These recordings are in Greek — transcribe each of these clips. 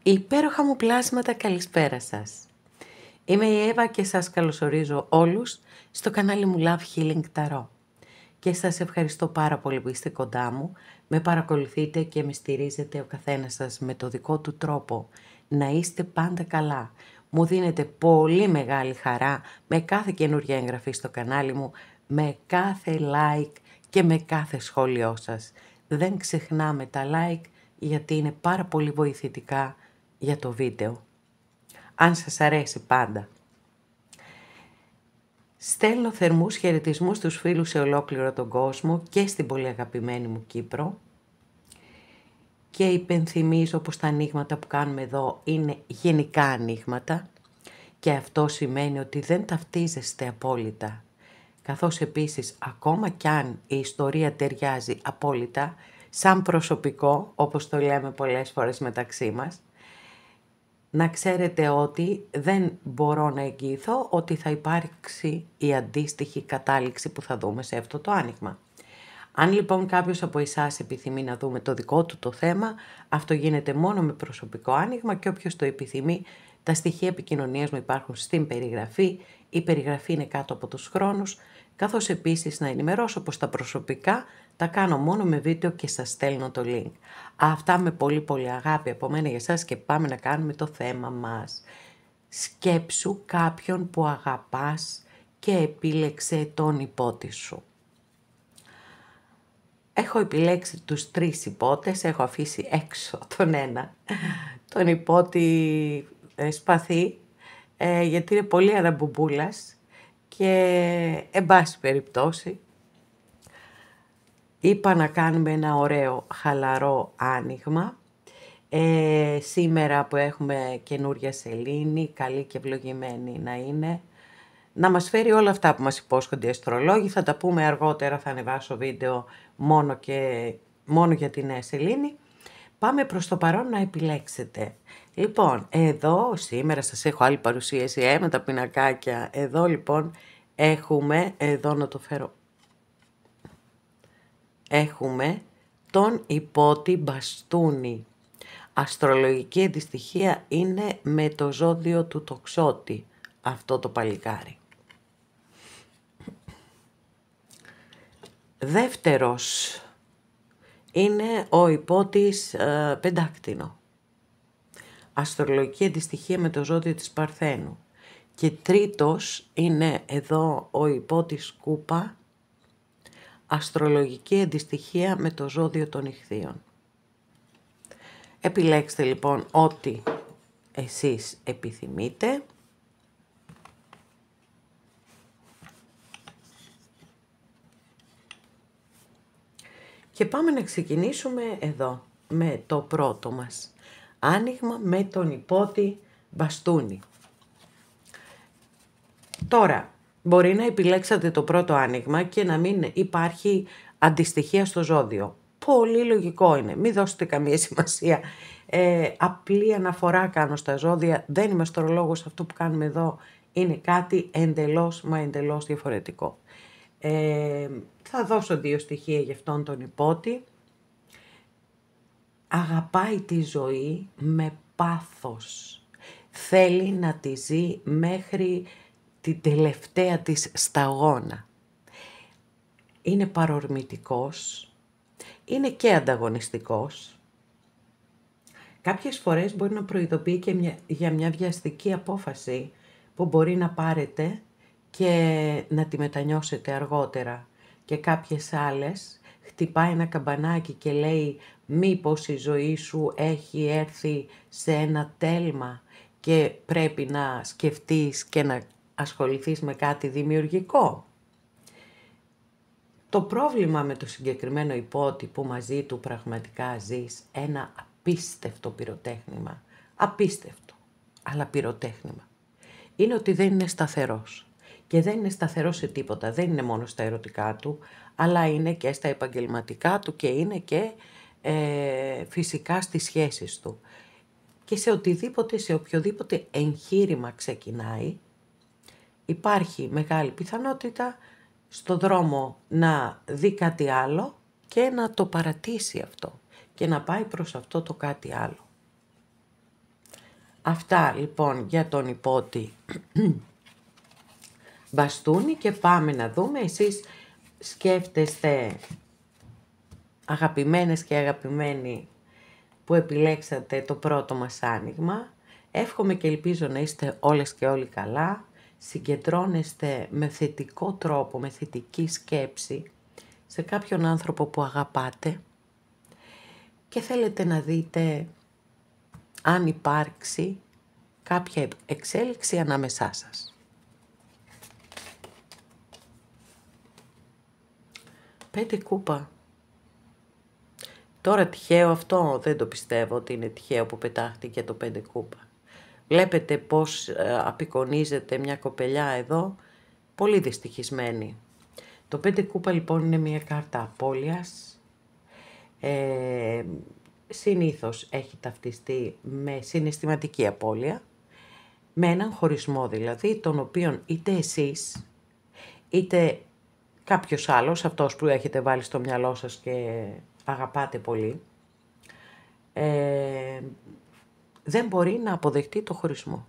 Υπέροχα μου πλάσματα, καλησπέρα σας. Είμαι η Εύα και σας καλωσορίζω όλους στο κανάλι μου Love Healing Tarot. Και σας ευχαριστώ πάρα πολύ που είστε κοντά μου, με παρακολουθείτε και με στηρίζετε ο καθένας σας με το δικό του τρόπο. Να είστε πάντα καλά. Μου δίνετε πολύ μεγάλη χαρά με κάθε καινούργια εγγραφή στο κανάλι μου, με κάθε like και με κάθε σχόλιο σας. Δεν ξεχνάμε τα like γιατί είναι πάρα πολύ βοηθητικά για το βίντεο. Αν σας αρέσει πάντα. Στέλνω θερμούς χαιρετισμούς στους φίλους σε ολόκληρο τον κόσμο και στην πολύ αγαπημένη μου Κύπρο. Και υπενθυμίζω πως τα ανοίγματα που κάνουμε εδώ είναι γενικά ανοίγματα και αυτό σημαίνει ότι δεν ταυτίζεστε απόλυτα. Καθώς επίσης ακόμα κι αν η ιστορία ταιριάζει απόλυτα, σαν προσωπικό, όπως το λέμε πολλές φορές μεταξύ μας, να ξέρετε ότι δεν μπορώ να εγγυηθώ ότι θα υπάρξει η αντίστοιχη κατάληξη που θα δούμε σε αυτό το άνοιγμα. Αν λοιπόν κάποιος από εσάς επιθυμεί να δούμε το δικό του το θέμα, αυτό γίνεται μόνο με προσωπικό άνοιγμα και όποιος το επιθυμεί, τα στοιχεία επικοινωνίας μου υπάρχουν στην περιγραφή, η περιγραφή είναι κάτω από τους χρόνους, καθώς επίσης να ενημερώσω πως τα προσωπικά τα κάνω μόνο με βίντεο και σας στέλνω το link. Αυτά με πολύ πολύ αγάπη από μένα για σας και πάμε να κάνουμε το θέμα μας. Σκέψου κάποιον που αγαπάς και επίλεξε τον υπότη σου. Έχω επιλέξει τους 3 υπότες, έχω αφήσει έξω τον ένα, τον υπότη σπαθί, γιατί είναι πολύ αναμπουμπούλας και εν πάση περιπτώσει είπα να κάνουμε ένα ωραίο χαλαρό άνοιγμα. Σήμερα που έχουμε καινούρια σελήνη, καλή και ευλογημένη να είναι, να μας φέρει όλα αυτά που μας υπόσχονται οι αστρολόγοι. Θα τα πούμε αργότερα, θα ανεβάσω βίντεο μόνο για τη νέα σελήνη. Πάμε προς το παρόν να επιλέξετε. Λοιπόν, εδώ σήμερα σας έχω άλλη παρουσίαση με τα πινακάκια. Εδώ λοιπόν έχουμε, εδώ να το φέρω, έχουμε τον υπότη μπαστούνι. Αστρολογική αντιστοιχεία είναι με το ζώδιο του τοξότη, αυτό το παλικάρι. Δεύτερος είναι ο υπότης πεντάκτηνο. Αστρολογική αντιστοιχεία με το ζώδιο της Παρθένου. Και τρίτος είναι εδώ ο υπότης κούπα. Αστρολογική αντιστοιχεία με το ζώδιο των Ιχθύων. Επιλέξτε λοιπόν ό,τι εσείς επιθυμείτε. Και πάμε να ξεκινήσουμε εδώ με το πρώτο μας άνοιγμα με τον υπότη μπαστούνι. Τώρα, μπορεί να επιλέξατε το πρώτο άνοιγμα και να μην υπάρχει αντιστοιχεία στο ζώδιο. Πολύ λογικό είναι, μην δώσετε καμία σημασία. Απλή αναφορά κάνω στα ζώδια, δεν είμαι αστρολόγος, αυτό που κάνουμε εδώ είναι κάτι εντελώς διαφορετικό. Θα δώσω 2 στοιχεία για αυτόν τον υπότη. Αγαπάει τη ζωή με πάθος. Θέλει να τη ζει μέχρι την τελευταία της σταγόνα. Είναι παρορμητικός. Είναι και ανταγωνιστικός. Κάποιες φορές μπορεί να προειδοποιεί και για μια βιαστική απόφαση που μπορεί να πάρετε και να τη μετανιώσετε αργότερα. Και κάποιες άλλες χτυπάει ένα καμπανάκι και λέει μήπως η ζωή σου έχει έρθει σε ένα τέλμα και πρέπει να σκεφτείς και να ασχοληθείς με κάτι δημιουργικό. Το πρόβλημα με το συγκεκριμένο υπότη που μαζί του πραγματικά ζεις ένα απίστευτο πυροτέχνημα, απίστευτο, αλλά πυροτέχνημα, είναι ότι δεν είναι σταθερός. Και δεν είναι σταθερός σε τίποτα, δεν είναι μόνο στα ερωτικά του, αλλά είναι και στα επαγγελματικά του και είναι και φυσικά στις σχέσεις του. Και σε οποιοδήποτε εγχείρημα ξεκινάει, υπάρχει μεγάλη πιθανότητα στο δρόμο να δει κάτι άλλο και να το παρατήσει αυτό και να πάει προς αυτό το κάτι άλλο. Αυτά λοιπόν για τον υπότι μπαστούνι και πάμε να δούμε. Εσείς σκέφτεστε, αγαπημένες και αγαπημένοι που επιλέξατε το πρώτο μας άνοιγμα. Εύχομαι και ελπίζω να είστε όλες και όλοι καλά. Συγκεντρώνεστε με θετικό τρόπο, με θετική σκέψη σε κάποιον άνθρωπο που αγαπάτε και θέλετε να δείτε αν υπάρξει κάποια εξέλιξη ανάμεσά σας. 5 κούπα. Τώρα τυχαίο αυτό, δεν το πιστεύω ότι είναι τυχαίο που πετάχτηκε το 5 κούπα. Βλέπετε πώς απεικονίζεται μια κοπελιά εδώ, πολύ δυστυχισμένη. Το 5 κούπα λοιπόν είναι μια κάρτα απώλειας. Συνήθως έχει ταυτιστεί με συναισθηματική απώλεια, με έναν χωρισμό δηλαδή, τον οποίον είτε εσείς, είτε κάποιος άλλος, αυτός που έχετε βάλει στο μυαλό σας και αγαπάτε πολύ, δεν μπορεί να αποδεχτεί το χωρισμό.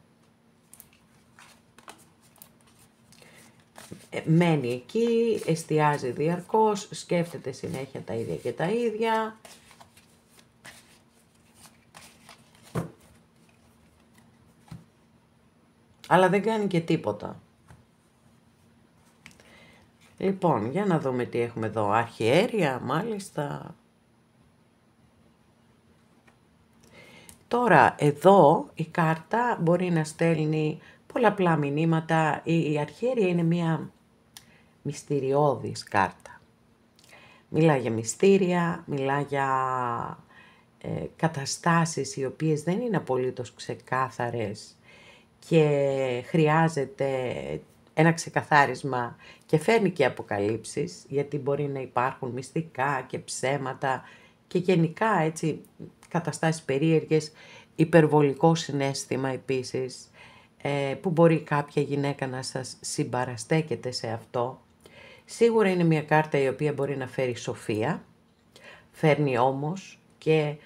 Μένει εκεί, εστιάζει διαρκώς, σκέφτεται συνέχεια τα ίδια και τα ίδια. Αλλά δεν κάνει και τίποτα. Λοιπόν, για να δούμε τι έχουμε εδώ. Αρχιέρεια, μάλιστα. Τώρα, εδώ η κάρτα μπορεί να στέλνει πολλαπλά μηνύματα. Η αρχιέρεια είναι μια μυστηριώδης κάρτα. Μιλά για μυστήρια, μιλά για καταστάσεις οι οποίες δεν είναι απολύτως ξεκάθαρες και χρειάζεται ένα ξεκαθάρισμα και φέρνει και αποκαλύψεις, γιατί μπορεί να υπάρχουν μυστικά και ψέματα και γενικά έτσι καταστάσεις περίεργες, υπερβολικό συναίσθημα επίσης, που μπορεί κάποια γυναίκα να σας συμπαραστέκεται σε αυτό. Σίγουρα είναι μια κάρτα η οποία μπορεί να φέρει σοφία, φέρνει όμως και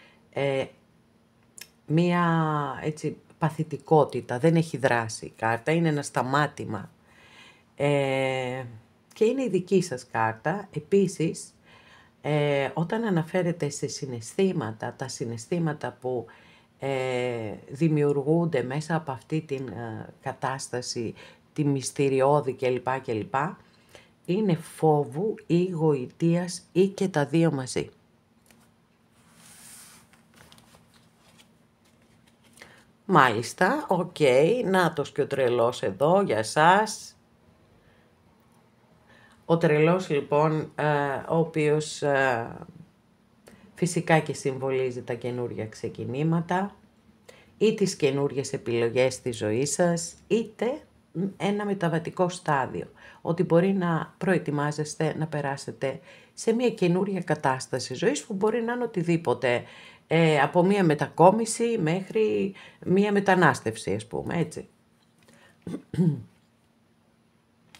μια έτσι παθητικότητα, δεν έχει δράση η κάρτα, είναι ένα σταμάτημα. Και είναι η δική σας κάρτα. Επίσης, όταν αναφέρεται σε συναισθήματα, τα συναισθήματα που δημιουργούνται μέσα από αυτή την κατάσταση, τη μυστηριώδη κλπ. Είναι φόβου ή γοητείας ή και τα δύο μαζί. Μάλιστα, οκ, νάτος και ο τρελός εδώ για σας. Ο τρελός λοιπόν, ο οποίος φυσικά και συμβολίζει τα καινούργια ξεκινήματα ή τις καινούργιες επιλογές στη ζωή σας, είτε ένα μεταβατικό στάδιο, ότι μπορεί να προετοιμάζεστε να περάσετε σε μια καινούργια κατάσταση ζωής που μπορεί να είναι οτιδήποτε, από μια μετακόμιση μέχρι μια μετανάστευση, ας πούμε, έτσι.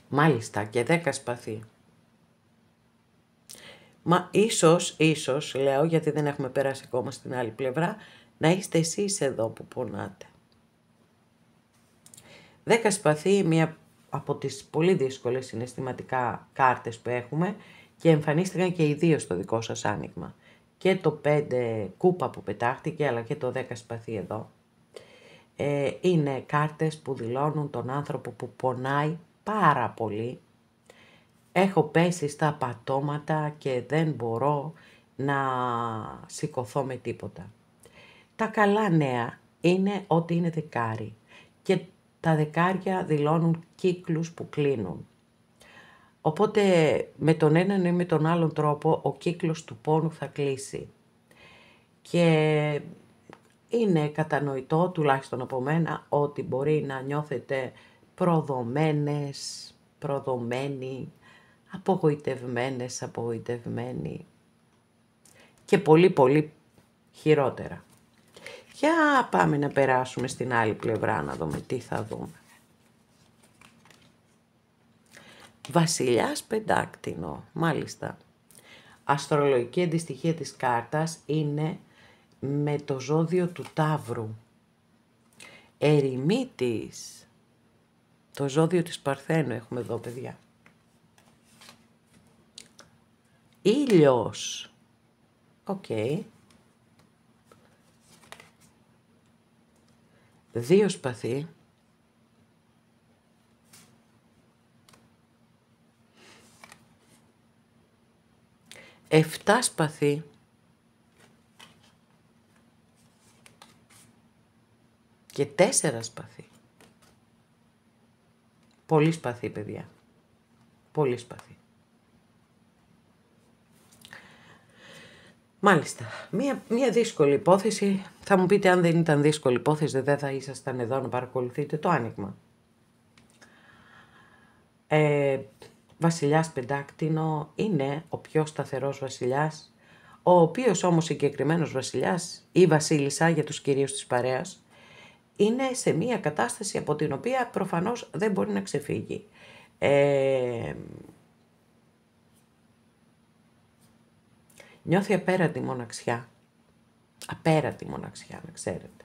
Μάλιστα, και 10 σπαθί. Μα ίσως, λέω, γιατί δεν έχουμε περάσει ακόμα στην άλλη πλευρά, να είστε εσείς εδώ που πονάτε. 10 σπαθί, μία από τις πολύ δύσκολες συναισθηματικά κάρτες που έχουμε και εμφανίστηκαν και οι δύο στο δικό σας άνοιγμα. Και το 5 κούπα που πετάχτηκε, αλλά και το 10 σπαθί εδώ. Είναι κάρτες που δηλώνουν τον άνθρωπο που πονάει πάρα πολύ. Έχω πέσει στα πατώματα και δεν μπορώ να σηκωθώ με τίποτα. Τα καλά νέα είναι ότι είναι δεκάρι και τα δεκάρια δηλώνουν κύκλους που κλείνουν. Οπότε με τον έναν ή με τον άλλον τρόπο ο κύκλος του πόνου θα κλείσει. Και είναι κατανοητό, τουλάχιστον από μένα, ότι μπορεί να νιώθετε προδομένες, προδομένοι, απογοητευμένοι και πολύ πολύ χειρότερα. Για πάμε να περάσουμε στην άλλη πλευρά να δούμε τι θα δούμε. Βασιλιάς πεντάκτηνο, μάλιστα. Αστρολογική αντιστοιχεία της κάρτας είναι με το ζώδιο του Ταύρου. Ερημίτης. Το ζώδιο της Παρθένου έχουμε εδώ, παιδιά. Ήλιος. Οκ. 2 σπαθί. 7 σπαθί. Και 4 σπαθί. Πολύ σπαθί, παιδιά. Πολύ σπαθί. Μάλιστα. Μία δύσκολη υπόθεση. Θα μου πείτε, αν δεν ήταν δύσκολη υπόθεση, δεν θα ήσασταν εδώ να παρακολουθείτε το άνοιγμα. Βασιλιάς πεντάκτηνο είναι ο πιο σταθερός βασιλιάς, ο οποίος όμως συγκεκριμένος βασιλιάς ή βασίλισσα για τους κυρίους της παρέας, είναι σε μία κατάσταση από την οποία προφανώς δεν μπορεί να ξεφύγει. Νιώθει απέρατη μοναξιά. Απέρατη μοναξιά, να ξέρετε.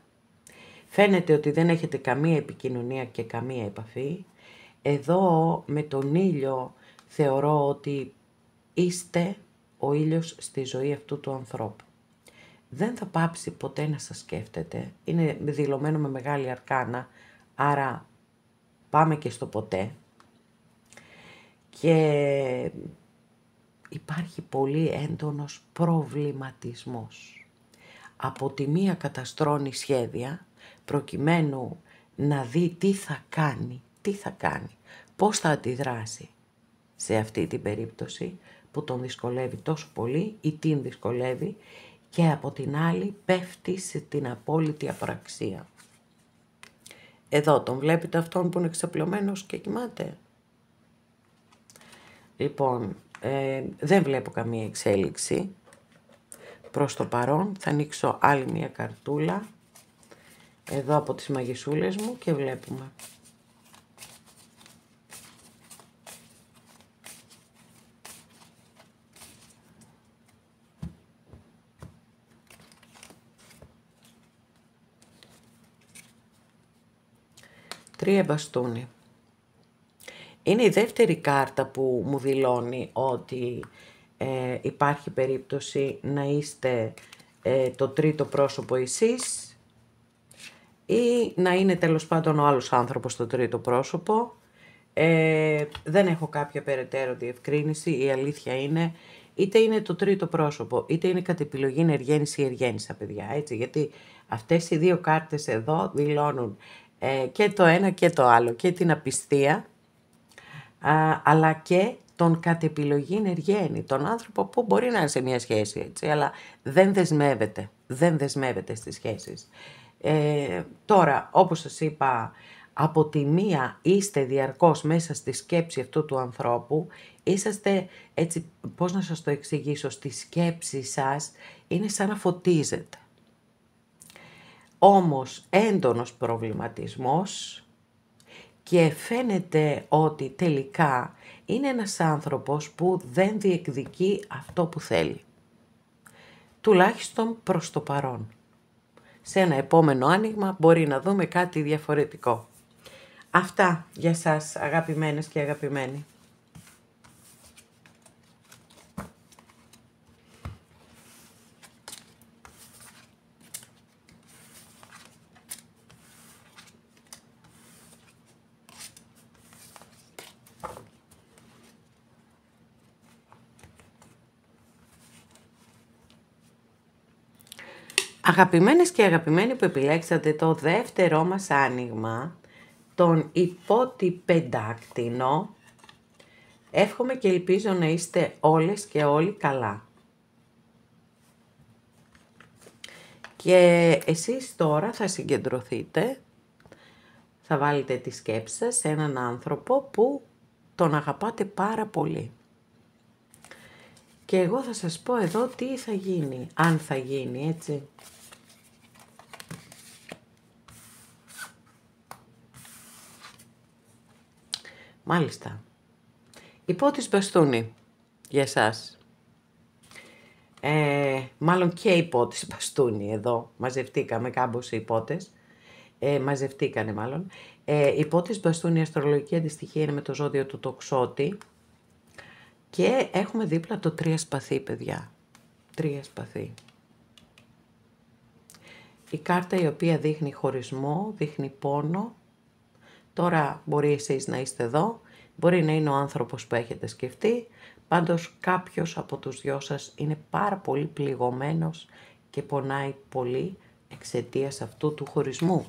Φαίνεται ότι δεν έχετε καμία επικοινωνία και καμία επαφή. Εδώ με τον ήλιο θεωρώ ότι είστε ο ήλιος στη ζωή αυτού του ανθρώπου. Δεν θα πάψει ποτέ να σας σκέφτεται. Είναι δηλωμένο με μεγάλη αρκάνα, άρα πάμε και στο ποτέ. Και υπάρχει πολύ έντονος προβληματισμός. Από τη μία καταστρώνει σχέδια, προκειμένου να δει τι θα κάνει, πώς θα αντιδράσει σε αυτή την περίπτωση που τον δυσκολεύει τόσο πολύ ή την δυσκολεύει, και από την άλλη πέφτει σε την απόλυτη απραξία. Εδώ τον βλέπετε αυτόν που είναι εξαπλωμένος και κοιμάται. Λοιπόν, δεν βλέπω καμία εξέλιξη. Προς το παρόν θα ανοίξω άλλη μία καρτούλα εδώ από τις μαγισσούλες μου και βλέπουμε. Τρία μπαστούνι. Είναι η δεύτερη κάρτα που μου δηλώνει ότι υπάρχει περίπτωση να είστε το τρίτο πρόσωπο εσείς ή να είναι τέλος πάντων ο άλλος άνθρωπος το τρίτο πρόσωπο. Δεν έχω κάποια περαιτέρω διευκρίνηση. Η αλήθεια είναι, είτε είναι το τρίτο πρόσωπο, είτε είναι κατ' επιλογή ενεργένης ή εργένησα, παιδιά, έτσι, γιατί αυτές οι δύο κάρτες εδώ δηλώνουν και το ένα και το άλλο, και την απιστία, αλλά και τον κατ' επιλογή ενεργένη, τον άνθρωπο που μπορεί να είναι σε μια σχέση, έτσι, αλλά δεν δεσμεύεται στις σχέσεις. Τώρα, όπως σας είπα, από τη μία είστε διαρκώς μέσα στη σκέψη αυτού του ανθρώπου, είσαστε έτσι, πώς να σας το εξηγήσω, στη σκέψη σας είναι σαν να φωτίζετε. Όμως έντονος προβληματισμός, και φαίνεται ότι τελικά είναι ένας άνθρωπος που δεν διεκδικεί αυτό που θέλει. Τουλάχιστον προς το παρόν. Σε ένα επόμενο άνοιγμα μπορεί να δούμε κάτι διαφορετικό. Αυτά για σας, αγαπημένες και αγαπημένοι. Αγαπημένες και αγαπημένοι που επιλέξατε το δεύτερό μας άνοιγμα, τον υπότι πεντάκτηνο, εύχομαι και ελπίζω να είστε όλες και όλοι καλά. Και εσείς τώρα θα συγκεντρωθείτε, θα βάλετε τη σκέψη σας σε έναν άνθρωπο που τον αγαπάτε πάρα πολύ. Και εγώ θα σας πω εδώ τι θα γίνει, αν θα γίνει, έτσι. Μάλιστα. Υπότης μπαστούνι για εσάς. Μάλλον και υπότης μπαστούνι εδώ. Μαζευτήκαμε κάμπος υπότες. μαζευτήκανε μάλλον. Η Πότης Μπαστούνη, η αστρολογική αντιστοιχεία είναι με το ζώδιο του Τοξότη. Και έχουμε δίπλα το 3 σπαθί, παιδιά. 3 σπαθί. Η κάρτα η οποία δείχνει χωρισμό, δείχνει πόνο. Τώρα μπορεί εσείς να είστε εδώ, μπορεί να είναι ο άνθρωπος που έχετε σκεφτεί. Πάντως κάποιος από τους δυο σας είναι πάρα πολύ πληγωμένος και πονάει πολύ εξαιτίας αυτού του χωρισμού.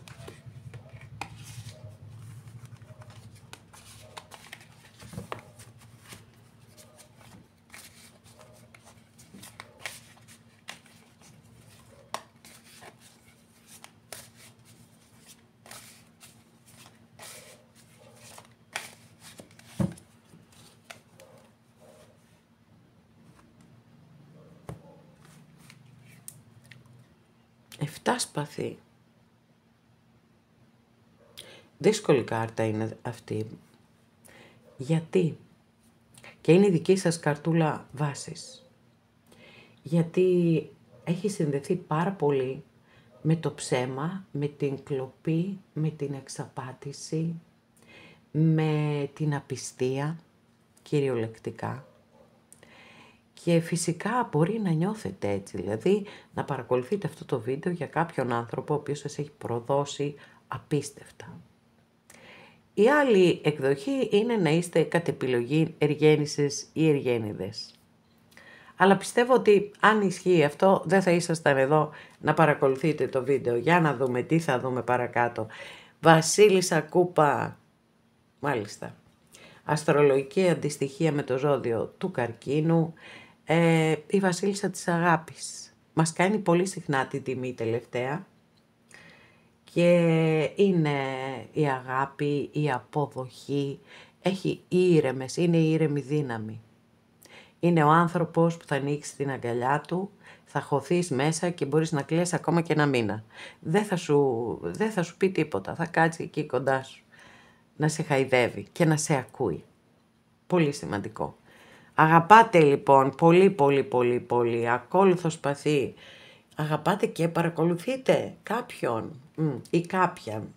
Εφτά σπαθί. Δύσκολη κάρτα είναι αυτή. Γιατί? Και είναι η δική σας καρτούλα βάσης. Γιατί έχει συνδεθεί πάρα πολύ με το ψέμα, με την κλοπή, με την εξαπάτηση, με την απιστία, κυριολεκτικά. Και φυσικά μπορεί να νιώθετε έτσι, δηλαδή να παρακολουθείτε αυτό το βίντεο για κάποιον άνθρωπο ο οποίος σας έχει προδώσει απίστευτα. Η άλλη εκδοχή είναι να είστε κατ' επιλογή εργένισσες ή εργένιδες. Αλλά πιστεύω ότι αν ισχύει αυτό δεν θα ήσασταν εδώ να παρακολουθείτε το βίντεο. Για να δούμε τι θα δούμε παρακάτω. Βασίλισσα Κούπα, μάλιστα. Αστρολογική αντιστοιχεία με το ζώδιο του Καρκίνου. Η Βασίλισσα της Αγάπης. Μας κάνει πολύ συχνά την τιμή τελευταία. Και είναι η αγάπη, η αποδοχή. Έχει ήρεμες, είναι η ήρεμη δύναμη. Είναι ο άνθρωπος που θα ανοίξει την αγκαλιά του, θα χωθείς μέσα και μπορείς να κλαις ακόμα και ένα μήνα. Δεν θα σου πει τίποτα, θα κάτσει εκεί κοντά σου, να σε χαϊδεύει και να σε ακούει. Πολύ σημαντικό. Αγαπάτε λοιπόν πολύ, ακόλουθο σπαθί. Αγαπάτε και παρακολουθείτε κάποιον ή κάποιαν.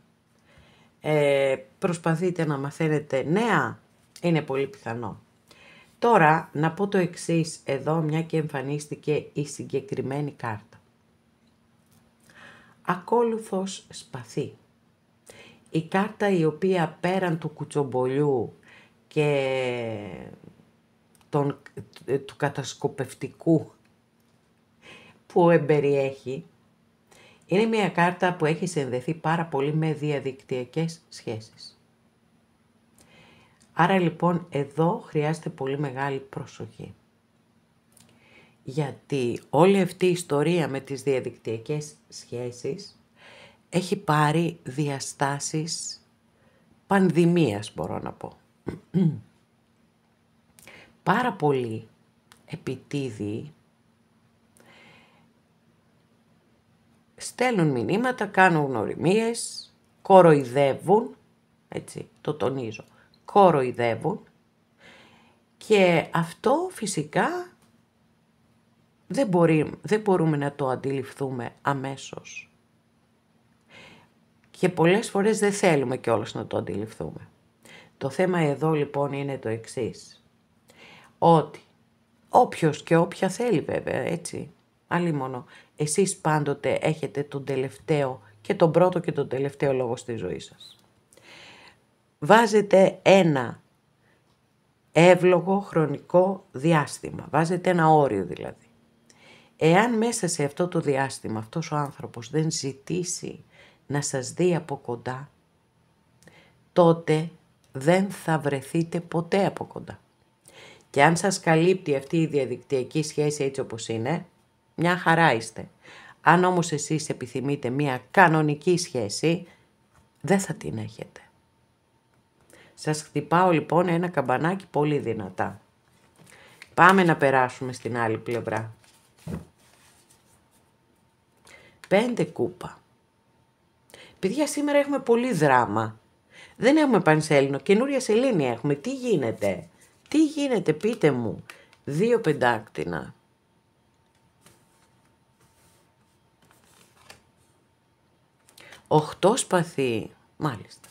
Προσπαθείτε να μαθαίνετε νέα, είναι πολύ πιθανό. Τώρα να πω το εξής εδώ, μια και εμφανίστηκε η συγκεκριμένη κάρτα. Ακόλουθος σπαθί. Η κάρτα η οποία πέραν του κουτσομπολιού και του κατασκοπευτικού που εμπεριέχει, είναι μια κάρτα που έχει συνδεθεί πάρα πολύ με διαδικτυακές σχέσεις. Άρα λοιπόν εδώ χρειάζεται πολύ μεγάλη προσοχή. Γιατί όλη αυτή η ιστορία με τις διαδικτυακές σχέσεις έχει πάρει διαστάσεις πανδημίας, μπορώ να πω. Πάρα πολλοί επιτίδιοι στέλνουν μηνύματα, κάνουν γνωριμίες, κοροϊδεύουν, έτσι το τονίζω, κοροϊδεύουν και αυτό φυσικά δεν μπορούμε να το αντιληφθούμε αμέσως. Και πολλές φορές δεν θέλουμε κιόλας να το αντιληφθούμε. Το θέμα εδώ λοιπόν είναι το εξής. Ότι όποιος και όποια θέλει βέβαια, έτσι, αλίμονο, εσείς πάντοτε έχετε τον τελευταίο και τον πρώτο και τον τελευταίο λόγο στη ζωή σας. Βάζετε ένα εύλογο χρονικό διάστημα, βάζετε ένα όριο δηλαδή. Εάν μέσα σε αυτό το διάστημα αυτός ο άνθρωπος δεν ζητήσει να σας δει από κοντά, τότε δεν θα βρεθείτε ποτέ από κοντά. Και αν σας καλύπτει αυτή η διαδικτυακή σχέση έτσι όπως είναι, μια χαρά είστε. Αν όμως εσείς επιθυμείτε μια κανονική σχέση, δεν θα την έχετε. Σας χτυπάω λοιπόν ένα καμπανάκι πολύ δυνατά. Πάμε να περάσουμε στην άλλη πλευρά. 5 κούπα. Παιδιά, σήμερα έχουμε πολύ δράμα. Δεν έχουμε πανσέλινο, καινούρια σελήνη έχουμε. Τι γίνεται, πείτε μου. 2 πεντάκτηνα. 8 σπαθί, μάλιστα.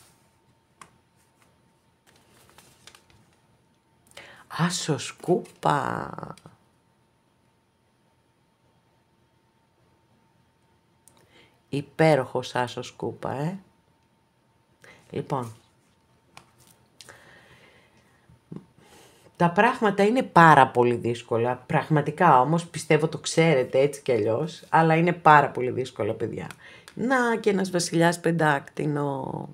Άσος κούπα. Υπέροχος άσος κούπα, Λοιπόν, τα πράγματα είναι πάρα πολύ δύσκολα. Πραγματικά όμως, πιστεύω το ξέρετε έτσι κι αλλιώς, αλλά είναι πάρα πολύ δύσκολα, παιδιά. Να και ένας βασιλιάς πεντάκτηνο.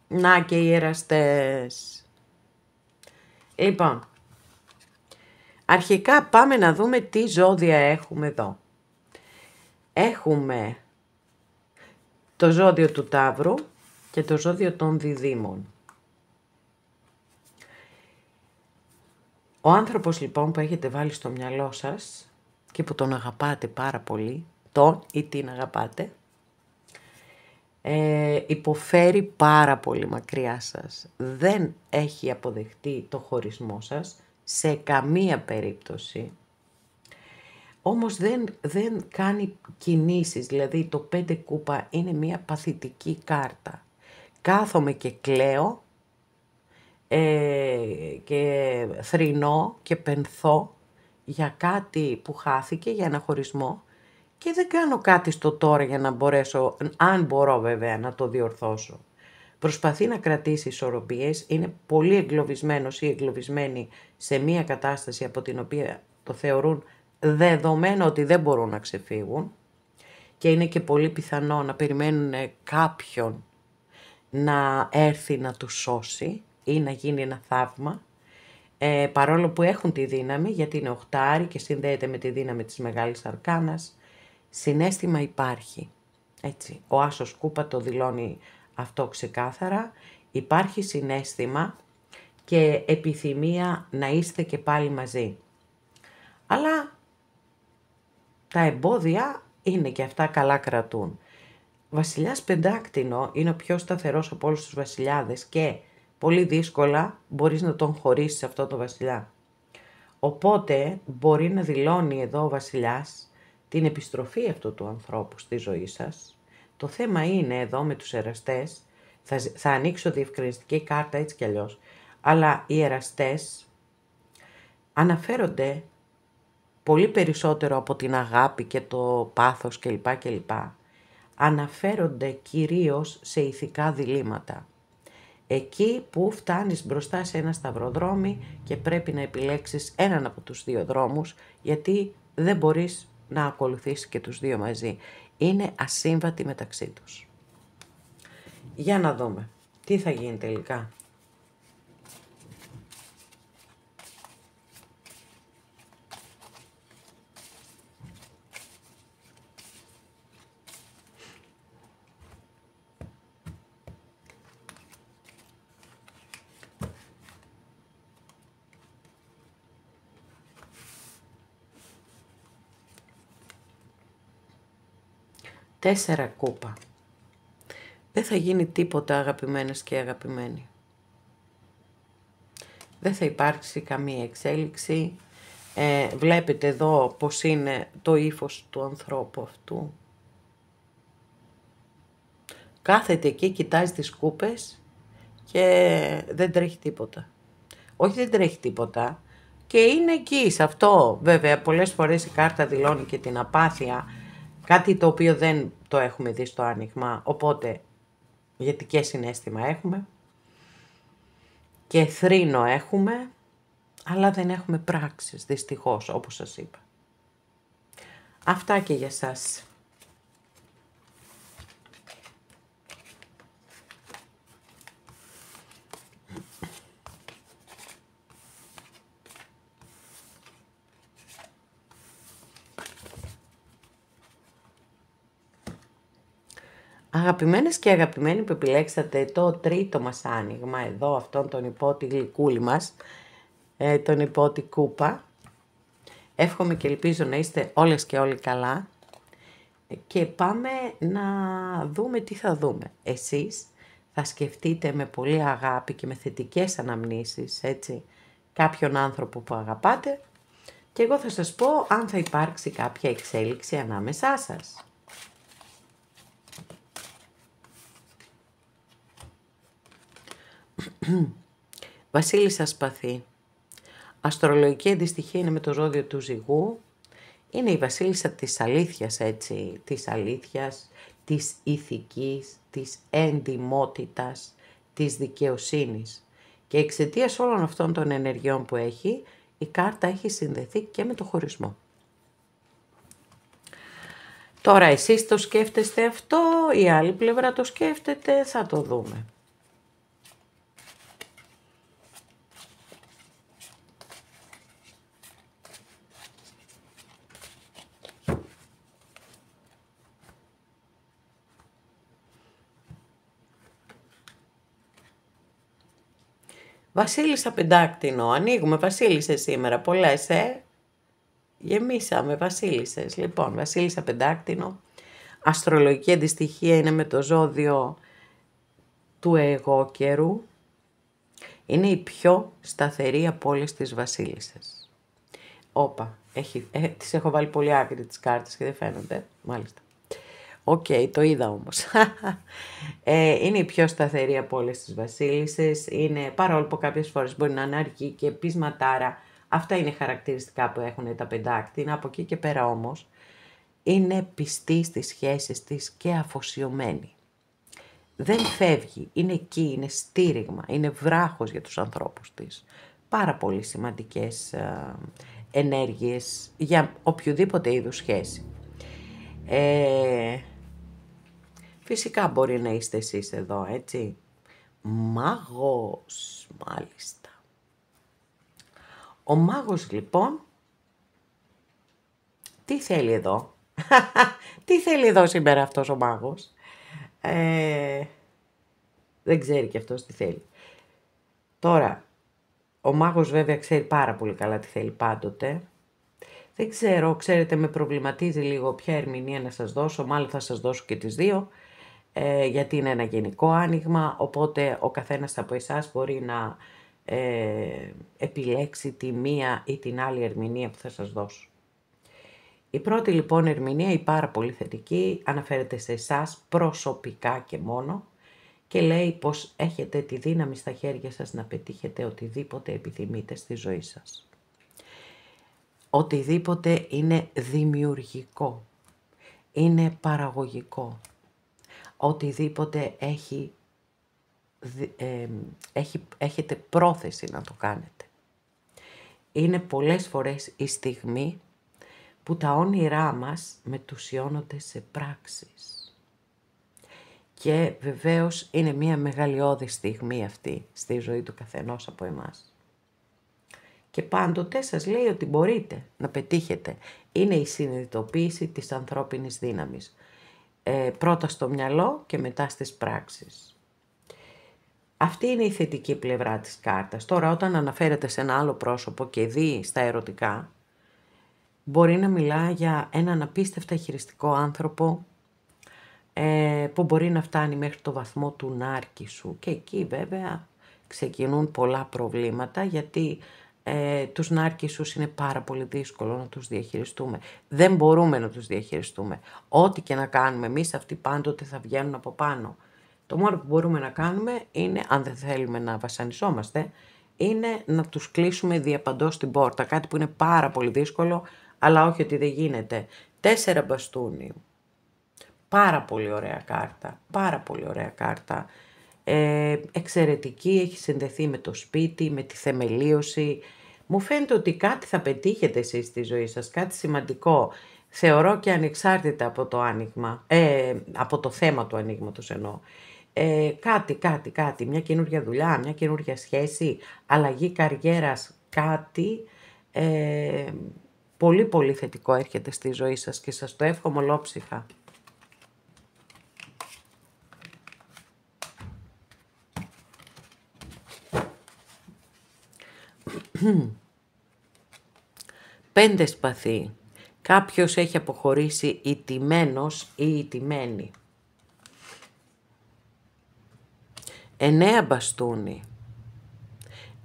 Να και οι εραστές. Λοιπόν, αρχικά πάμε να δούμε τι ζώδια έχουμε εδώ. Έχουμε το ζώδιο του Ταύρου και το ζώδιο των Διδύμων. Ο άνθρωπος λοιπόν που έχετε βάλει στο μυαλό σας και που τον αγαπάτε πάρα πολύ, τον ή την αγαπάτε, υποφέρει πάρα πολύ μακριά σας. Δεν έχει αποδεχτεί το χωρισμό σας σε καμία περίπτωση. Όμως δεν κάνει κινήσεις, δηλαδή το 5 κούπα είναι μια παθητική κάρτα. Κάθομαι και κλαίω και θρηνώ και πενθώ για κάτι που χάθηκε, για ένα χωρισμό και δεν κάνω κάτι στο τώρα για να μπορέσω, αν μπορώ βέβαια, να το διορθώσω. Προσπαθεί να κρατήσει ισορροπίες, είναι πολύ εγκλωβισμένος ή εγκλωβισμένη σε μια κατάσταση από την οποία το θεωρούν δεδομένο ότι δεν μπορούν να ξεφύγουν και είναι και πολύ πιθανό να περιμένουν κάποιον να έρθει να τους σώσει ή να γίνει ένα θαύμα, παρόλο που έχουν τη δύναμη, γιατί είναι οχτάρι και συνδέεται με τη δύναμη της Μεγάλης Αρκάνας, συναίσθημα υπάρχει. Έτσι, ο Άσος Κούπα το δηλώνει αυτό ξεκάθαρα, υπάρχει συναίσθημα και επιθυμία να είστε και πάλι μαζί. Αλλά τα εμπόδια είναι και αυτά καλά κρατούν. Βασιλιάς πεντάκτηνο είναι ο πιο σταθερός από όλους τους βασιλιάδες και πολύ δύσκολα μπορείς να τον χωρίσεις αυτό το βασιλιά. Οπότε μπορεί να δηλώνει εδώ ο βασιλιάς την επιστροφή αυτού του ανθρώπου στη ζωή σας. Το θέμα είναι εδώ με τους εραστές, θα ανοίξω διευκρινιστική κάρτα έτσι κι αλλιώς, αλλά οι εραστές αναφέρονται πολύ περισσότερο από την αγάπη και το πάθος κλπ. Αναφέρονται κυρίως σε ηθικά διλήμματα. Εκεί που φτάνεις μπροστά σε ένα σταυροδρόμι και πρέπει να επιλέξεις έναν από τους δύο δρόμους, γιατί δεν μπορείς να ακολουθήσεις και τους δύο μαζί. Είναι ασύμβατοι μεταξύ τους. Για να δούμε τι θα γίνει τελικά. Τέσσερα κούπα. Δεν θα γίνει τίποτα, αγαπημένες και αγαπημένοι. Δεν θα υπάρξει καμία εξέλιξη. Βλέπετε εδώ πως είναι το ύφος του ανθρώπου αυτού. Κάθεται εκεί, κοιτάζει τις κούπες και δεν τρέχει τίποτα. Όχι, δεν τρέχει τίποτα και είναι εκεί σε αυτό. Βέβαια πολλές φορές η κάρτα δηλώνει και την απάθεια, κάτι το οποίο δεν το έχουμε δει στο άνοιγμα, οπότε γιατί και συναίσθημα έχουμε και θρήνο έχουμε, αλλά δεν έχουμε πράξεις, δυστυχώς, όπως σας είπα. Αυτά και για σας. Αγαπημένες και αγαπημένοι που επιλέξατε το τρίτο μας άνοιγμα, εδώ αυτόν τον υπότι γλυκούλη μας, τον υπότι κούπα, εύχομαι και ελπίζω να είστε όλες και όλοι καλά και πάμε να δούμε τι θα δούμε. Εσείς θα σκεφτείτε με πολύ αγάπη και με θετικές αναμνήσεις, έτσι, κάποιον άνθρωπο που αγαπάτε Και εγώ θα σας πω αν θα υπάρξει κάποια εξέλιξη ανάμεσά σας. Βασίλισσα Σπαθή. Αστρολογική αντιστοιχεία είναι με το ζώδιο του Ζυγού. Είναι η βασίλισσα της αλήθειας, έτσι, της αλήθειας, της ηθικής, της εντιμότητας, της δικαιοσύνης. Και εξαιτίας όλων αυτών των ενεργειών που έχει, η κάρτα έχει συνδεθεί και με το χωρισμό. Τώρα εσείς το σκέφτεστε αυτό, η άλλη πλευρά το σκέφτεται, θα το δούμε. Βασίλισσα Πεντάκτηνο, ανοίγουμε βασίλισσες σήμερα, πολλές, Γεμίσαμε βασίλισσες. Λοιπόν, Βασίλισσα Πεντάκτηνο, αστρολογική αντιστοιχεία είναι με το ζώδιο του εγώ καιρού. Είναι η πιο σταθερή από όλες τις βασίλισσες. Όπα, τις έχω βάλει πολύ άκρη τις κάρτες και δεν φαίνονται, μάλιστα. Οκ, το είδα όμως. Είναι η πιο σταθερή από όλες τις βασίλισσες. Είναι, παρόλο που κάποιες φορές μπορεί να είναι αργή και πεισματάρα. Αυτά είναι χαρακτηριστικά που έχουν τα πεντάκτηνα. Από εκεί και πέρα όμως είναι πιστή στις σχέσεις της και αφοσιωμένη. Δεν φεύγει, είναι εκεί, είναι στήριγμα, είναι βράχος για τους ανθρώπους της. Πάρα πολύ σημαντικές ενέργειες για οποιοδήποτε είδους σχέση. Φυσικά μπορεί να είστε εσείς εδώ, έτσι. Μάγος, μάλιστα. Ο μάγος λοιπόν, τι θέλει εδώ? Τι θέλει εδώ σήμερα αυτός ο μάγος? Δεν ξέρει και αυτός τι θέλει. Τώρα, ο μάγος βέβαια ξέρει πάρα πολύ καλά τι θέλει πάντοτε. Δεν ξέρω, ξέρετε, με προβληματίζει λίγο ποια ερμηνεία να σας δώσω, μάλλον θα σας δώσω και τις δύο, γιατί είναι ένα γενικό άνοιγμα, οπότε ο καθένας από εσάς μπορεί να επιλέξει τη μία ή την άλλη ερμηνεία που θα σας δώσω. Η πρώτη λοιπόν ερμηνεία, η πάρα πολύ θετική, αναφέρεται σε εσάς προσωπικά και μόνο και λέει πως έχετε τη δύναμη στα χέρια σας να πετύχετε οτιδήποτε επιθυμείτε στη ζωή σας. Οτιδήποτε είναι δημιουργικό, είναι παραγωγικό, οτιδήποτε έχετε πρόθεση να το κάνετε. Είναι πολλές φορές η στιγμή που τα όνειρά μας μετουσιώνονται σε πράξεις. Και βεβαίως είναι μια μεγαλειώδη στιγμή αυτή στη ζωή του καθενός από εμάς. Και πάντοτε σας λέει ότι μπορείτε να πετύχετε. Είναι η συνειδητοποίηση της ανθρώπινης δύναμης. Πρώτα στο μυαλό και μετά στις πράξεις. Αυτή είναι η θετική πλευρά της κάρτας. Τώρα όταν αναφέρεται σε ένα άλλο πρόσωπο και δει στα ερωτικά, μπορεί να μιλά για έναν απίστευτα χειριστικό άνθρωπο που μπορεί να φτάνει μέχρι το βαθμό του νάρκισσου. Και εκεί βέβαια ξεκινούν πολλά προβλήματα γιατί τους νάρκισσους είναι πάρα πολύ δύσκολο να τους διαχειριστούμε. Δεν μπορούμε να τους διαχειριστούμε. Ό,τι και να κάνουμε εμείς αυτοί πάντοτε θα βγαίνουν από πάνω. Το μόνο που μπορούμε να κάνουμε είναι, αν δεν θέλουμε να βασανιζόμαστε, είναι να τους κλείσουμε διαπαντός την πόρτα. Κάτι που είναι πάρα πολύ δύσκολο, αλλά όχι ότι δεν γίνεται. 4 μπαστούνι. Πάρα πολύ ωραία κάρτα. Πάρα πολύ ωραία κάρτα. Εξαιρετική, έχει συνδεθεί με το σπίτι, με τη θεμελίωση. Μου φαίνεται ότι κάτι θα πετύχετε εσείς στη ζωή σας, κάτι σημαντικό. Θεωρώ και ανεξάρτητα από το άνοιγμα, από το θέμα του ανοίγματος εννοώ. Κάτι, μια καινούργια δουλειά, μια καινούργια σχέση, αλλαγή καριέρας, κάτι πολύ πολύ θετικό έρχεται στη ζωή σας και σας το εύχομαι ολόψυχα. Πέντε σπαθί. Κάποιος έχει αποχωρήσει ηττημένος ή ηττημένη. 9 μπαστούνι.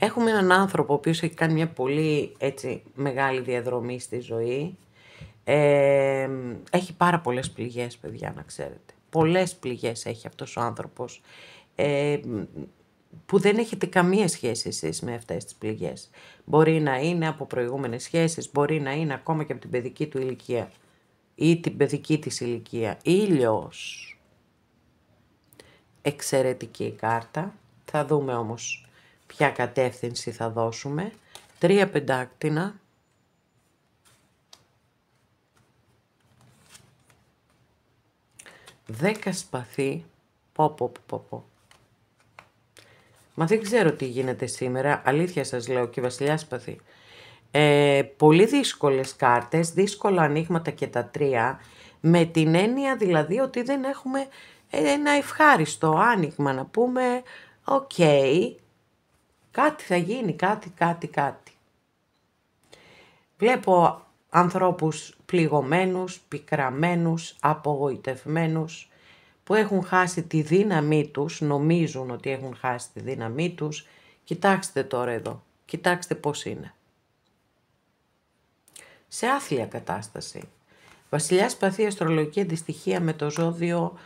Έχουμε έναν άνθρωπο ο οποίος έχει κάνει μια πολύ έτσι μεγάλη διαδρομή στη ζωή. Έχει πάρα πολλές πληγές, παιδιά, να ξέρετε. Πολλές πληγές έχει αυτός ο άνθρωπος, που δεν έχετε καμία σχέση εσείς με αυτές τις πληγές. Μπορεί να είναι από προηγούμενες σχέσεις, μπορεί να είναι ακόμα και από την παιδική του ηλικία ή την παιδική της ηλικία. Ήλιος. Εξαιρετική κάρτα. Θα δούμε όμως ποια κατεύθυνση θα δώσουμε. 3 πεντάκτηνα. 10 σπαθί. Πω. Μα δεν ξέρω τι γίνεται σήμερα. Αλήθεια σας λέω, και βασιλιά σπαθί. Πολύ δύσκολες κάρτες, δύσκολα ανοίγματα και τα 3. Με την έννοια δηλαδή ότι δεν έχουμε ένα ευχάριστο άνοιγμα να πούμε «οκ, κάτι θα γίνει, κάτι». Βλέπω ανθρώπους πληγωμένους, πικραμένους, απογοητευμένους, που έχουν χάσει τη δύναμή τους, νομίζουν ότι έχουν χάσει τη δύναμή τους. Κοιτάξτε τώρα εδώ, κοιτάξτε πώς είναι. Σε άθλια κατάσταση. Βασιλιάς σπαθί, αστρολογική αντιστοιχεία με το ζώδιο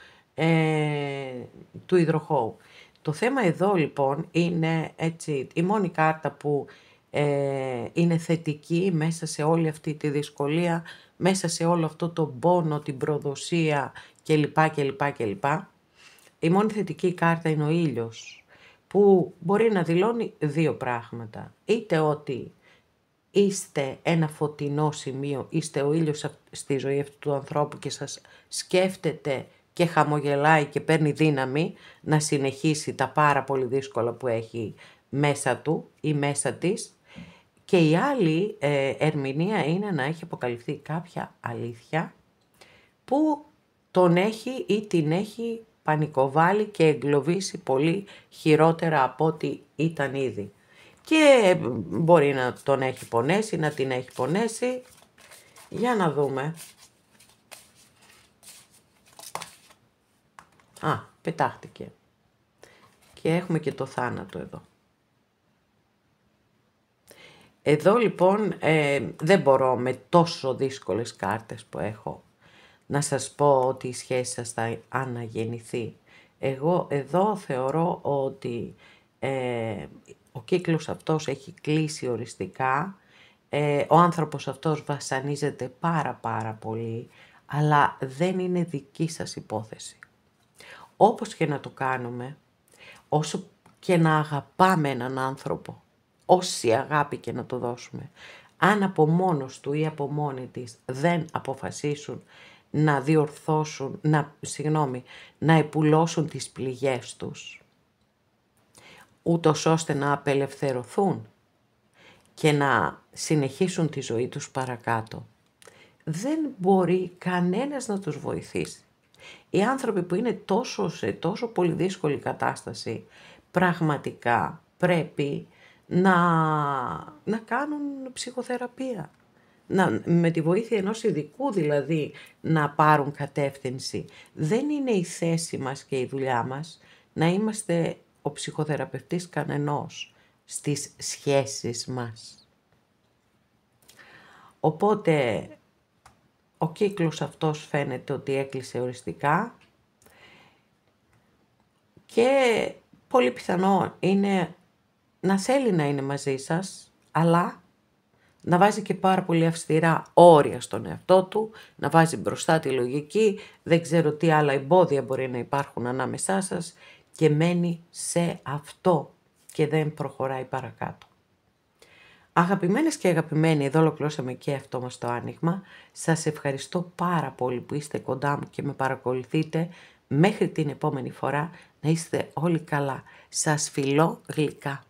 του υδροχόου. Το θέμα εδώ λοιπόν είναι έτσι, η μόνη κάρτα που είναι θετική μέσα σε όλη αυτή τη δυσκολία, μέσα σε όλο αυτό το πόνο, την προδοσία κλπ. Η μόνη θετική κάρτα είναι ο ήλιος, που μπορεί να δηλώνει 2 πράγματα. Είτε ότι είστε ένα φωτεινό σημείο, είστε ο ήλιος στη ζωή αυτού του ανθρώπου και σας σκέφτεται και χαμογελάει και παίρνει δύναμη να συνεχίσει τα πάρα πολύ δύσκολα που έχει μέσα του ή μέσα της. Και η άλλη ερμηνεία είναι να έχει αποκαλυφθεί κάποια αλήθεια που τον έχει ή την έχει πανικοβάλει και εγκλωβίσει πολύ χειρότερα από ό,τι ήταν ήδη. Και μπορεί να τον έχει πονέσει, να την έχει πονέσει. Για να δούμε. Πετάχτηκε. Και έχουμε και το θάνατο εδώ. Εδώ λοιπόν δεν μπορώ με τόσο δύσκολες κάρτες που έχω να σας πω ότι η σχέση σας θα αναγεννηθεί. Εγώ εδώ θεωρώ ότι ο κύκλος αυτός έχει κλείσει οριστικά. Ο άνθρωπος αυτός βασανίζεται πάρα πολύ, αλλά δεν είναι δική σας υπόθεση. Όπως και να το κάνουμε, όσο και να αγαπάμε έναν άνθρωπο, όση αγάπη και να το δώσουμε, αν από μόνος του ή από μόνη της δεν αποφασίσουν να διορθώσουν, να επουλώσουν τις πληγές τους, ούτως ώστε να απελευθερωθούν και να συνεχίσουν τη ζωή τους παρακάτω, δεν μπορεί κανένας να τους βοηθήσει. Οι άνθρωποι που είναι σε τόσο πολύ δύσκολη κατάσταση, πραγματικά πρέπει να κάνουν ψυχοθεραπεία. Με τη βοήθεια ενός ειδικού δηλαδή να πάρουν κατεύθυνση. Δεν είναι η θέση μας και η δουλειά μας να είμαστε ο ψυχοθεραπευτής κανενός στις σχέσεις μας. Οπότε ο κύκλος αυτός φαίνεται ότι έκλεισε οριστικά και πολύ πιθανό είναι να θέλει να είναι μαζί σας, αλλά να βάζει και πάρα πολύ αυστηρά όρια στον εαυτό του, να βάζει μπροστά τη λογική, δεν ξέρω τι άλλα εμπόδια μπορεί να υπάρχουν ανάμεσά σας και μένει σε αυτό και δεν προχωράει παρακάτω. Αγαπημένες και αγαπημένοι, εδώ ολοκληρώσαμε και αυτό μας το άνοιγμα. Σας ευχαριστώ πάρα πολύ που είστε κοντά μου και με παρακολουθείτε. Μέχρι την επόμενη φορά να είστε όλοι καλά. Σας φιλώ γλυκά.